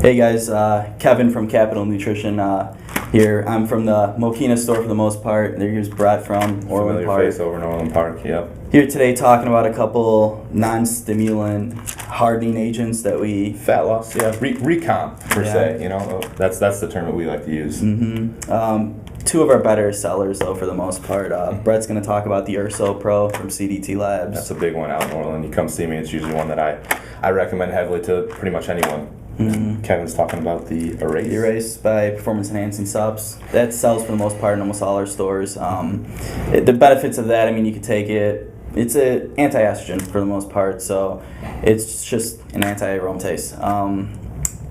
Hey guys, Kevin from Capital Nutrition here. I'm from the Mokina store for the most part. Here's Brett from Orland Park. Face over in Orland Park, yep. Here today talking about a couple non-stimulant hardening agents that we... Fat loss, yeah. Recomp, per se, you know. That's the term that we like to use. Two of our better sellers, though, for the most part. Brett's going to talk about the UrsoPro from CDT Labs. That's a big one out in Orland. You come see me, it's usually one that I recommend heavily to pretty much anyone. Kevin's talking about the Erase. The Erase by Performance Enhancing Subs. That sells for the most part in almost all our stores. The benefits of that, I mean, you could take it. It's an anti-estrogen for the most part, so it's just an anti-aromatase.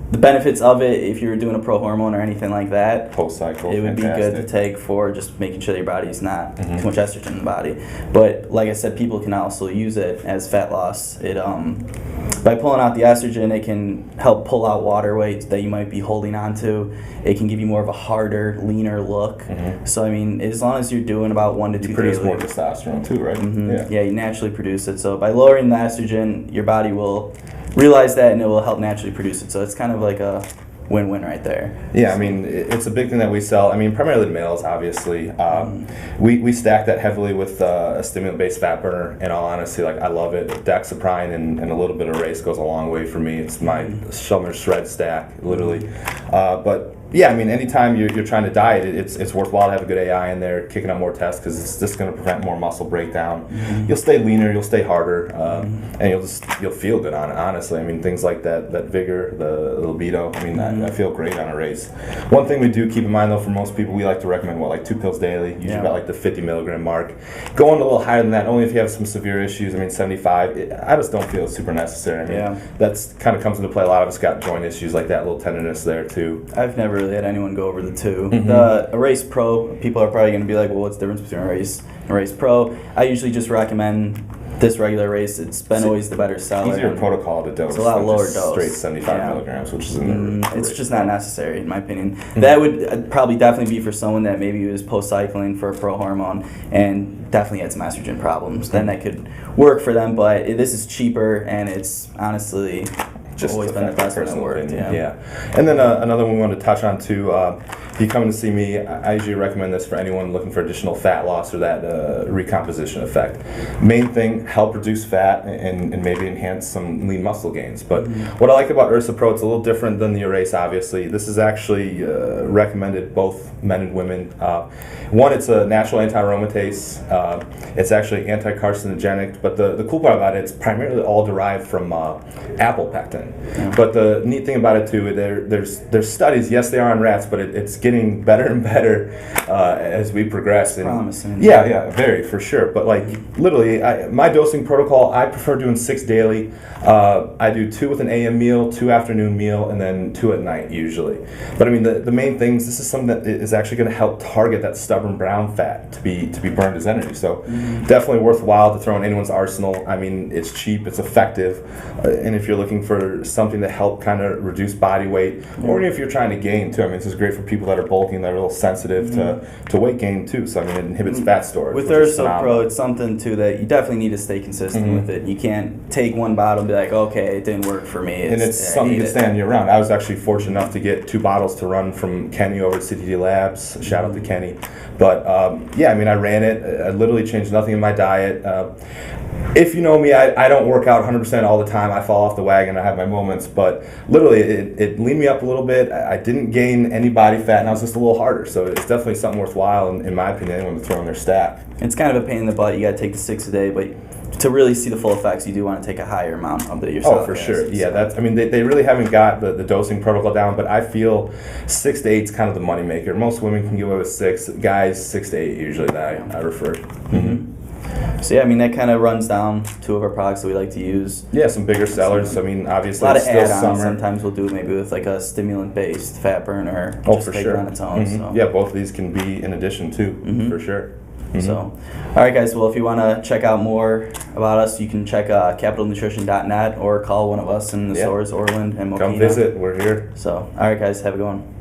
The benefits of it, if you were doing a pro-hormone or anything like that, post-cycle, it would be good to take for just making sure that your body's not too much estrogen in the body. But like I said, people can also use it as fat loss. It by pulling out the estrogen, it can help pull out water weight that you might be holding on to. It can give you more of a harder, leaner look. So I mean, as long as you're doing about 1 to 2 days, you produce more testosterone too, right? Yeah, you naturally produce it. So by lowering the estrogen, your body will realize that, and it will help naturally produce it. So it's kind of like a win-win right there. Yeah, I mean, it's a big thing that we sell. I mean, primarily to males, obviously. We stack that heavily with a stimulant-based fat burner. In all honesty, like, I love it. Dexaprine and a little bit of Erase goes a long way for me. It's my summer shred stack, literally. But yeah, I mean, anytime you're trying to diet, it's worthwhile to have a good AI in there, kicking up more tests, because it's just going to prevent more muscle breakdown. You'll stay leaner, you'll stay harder, and you'll feel good on it. Honestly, I mean, things like that vigor, the libido. I mean, I feel great on Erase. One thing we do keep in mind though, for most people, we like to recommend like 2 pills daily, usually about like the 50 milligram mark. Going a little higher than that, only if you have some severe issues. I mean, 75. I just don't feel it's super necessary. I mean, that's kind of comes into play. A lot of us got joint issues like that, a little tenderness there too. I've never really had anyone go over the 2. The Erase Pro, people are probably going to be like, well, what's the difference between Erase and Erase Pro? I usually just recommend this regular Erase. It's been always the better seller. Easier protocol to dose. It's a lot lower dose. Straight 75 milligrams, which is it's just not necessary, in my opinion. That would probably definitely be for someone that maybe was post-cycling for a pro-hormone and definitely had some estrogen problems. Then that could work for them, but this is cheaper, and it's honestly just always been the best one that worked. And then another one we wanted to touch on too. If you come to see me, I usually recommend this for anyone looking for additional fat loss or that recomposition effect. Main thing, help reduce fat and maybe enhance some lean muscle gains. But what I like about UrsoPro, it's a little different than the Erase, obviously. This is actually recommended both men and women. One, it's a natural anti-aromatase. It's actually anti-carcinogenic, but the cool part about it, it's primarily all derived from apple pectin. But the neat thing about it too, there's studies, yes they are on rats, but it's getting better and better as we progress. Promising. Yeah, very, for sure. But like literally, my dosing protocol, I prefer doing 6 daily. I do 2 with an AM meal, 2 afternoon meal, and then 2 at night usually. But I mean, the main things, this is something that is actually going to help target that stubborn brown fat to be burned as energy. So definitely worthwhile to throw in anyone's arsenal. I mean, it's cheap, it's effective, and if you're looking for something to help kind of reduce body weight, or even if you're trying to gain too. I mean, this is great for people that are bulking, that are a little sensitive to weight gain too. So I mean, it inhibits fat storage. With UrsoPro, it's something too that you definitely need to stay consistent with it. You can't take one bottle and be like, okay, it didn't work for me. It's something you can stand year round. I was actually fortunate enough to get 2 bottles to run from Kenny over to CDT Labs. Shout out to Kenny. But yeah, I mean, I ran it. I literally changed nothing in my diet. If you know me, I don't work out 100% all the time. I fall off the wagon. I have my moments, but literally it leaned me up a little bit. I didn't gain any body fat, and I was just a little harder. So it's definitely something worthwhile, in my opinion, anyone to throw in their stack. It's kind of a pain in the butt. You got to take the 6 a day, but to really see the full effects, you do want to take a higher amount of it yourself. Oh, for sure. Yeah, that's. I mean, they really haven't got the dosing protocol down, but I feel 6 to 8 is kind of the moneymaker. Most women can get away with 6. Guys, 6 to 8 usually that I refer. So yeah, I mean, that kind of runs down 2 of our products that we like to use. Yeah, some bigger sellers. I mean, obviously, a lot it's of still add-ons. summer. Sometimes we'll do maybe with like a stimulant-based fat burner. Oh, just for take sure. it on its own. So. Yeah, both of these can be in addition too, for sure. So, all right, guys. Well, if you want to check out more about us, you can check capitalnutrition.net or call one of us in the stores, Orland and Mokina. Come visit. We're here. So, all right, guys. Have a good one.